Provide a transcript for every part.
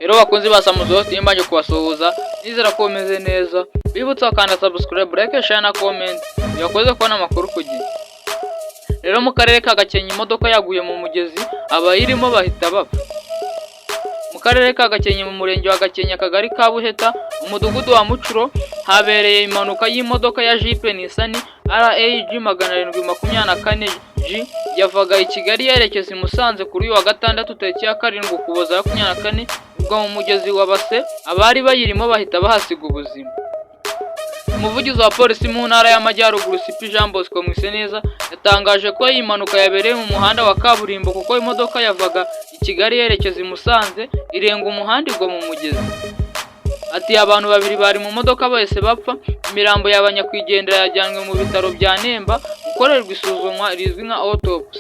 Rero bakunzi ba Samuzo timbanje kubasuhuza nizera ko bimeze neza, bibutsa kandi subscribe, like, share na comment yakoze kubona amakuru ku gihe. Rero mu karere ka Gakenke imodoka yaguye mu mugezi abayirimo bahita bapfa. Mu karere ka Gakenke mu murenge wa Gakenke akagari ka Buheta umudugudu wa Mucuro habereye impanuka y'imodoka ya Jeep Nissan RAG 724G yavaga i Kigali yerekeza i Musanze kuri uyu wa gatandatu tariki ya 7 Ukuboza 2024 ubwo mu mugezi wa Base abari bayirimo bahita bahasiga ubuzima. Umuvugizi wa polisi mu ntara y'Amajyaruguru CP Jean Bosco Mwiseneza yatangaje ko iyi mpanuka yabereye mu muhanda wa kaburimbo kuko imodoka yavaga i Kigali yerekeza i Musanze irenga umuhanda igwa mu mugezi. Ati abantu babiri bari mu modoka bose bapfa, imirambo y'abanyakwigendera yajyanwe mu bitaro bya Nemba gukorerwa isuzumwa rizwi nka autopsy.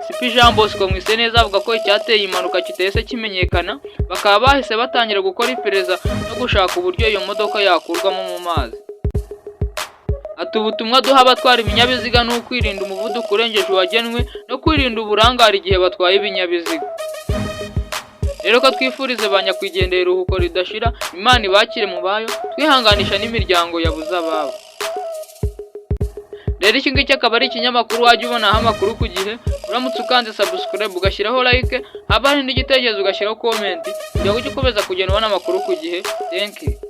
CP Jean Bosco Mwiseneza avuga ko icyateye impanuka kitese kimenyekana, bakaba bahise batangira gukora iperereza no gushaka uburyo iyo modoka yakurwamo mu mazi. Ati ubutumwa duha abatwara ibinyabiziga ni ukwirinda umuvuduko urengeje wagenwe no kwirinda uburangare igihe batwaye ibinyabiziga. Rero ko twifurize banyakwigendera iruhuko ridashira, Imana ibakire mu bayo, twihanganisha n'imiryango yabuze ababo. Rero iki ngiki akaba ari ikinyamakuru wajya ubonaho amakuru ku gihe, uramutse ukanze subscribe ugashyiraho like, haba hari n'igitekerezo ugashyiraho comment, kugira ngo ujye ukomeza kugenda ubona amakuru ku gihe. Thank you.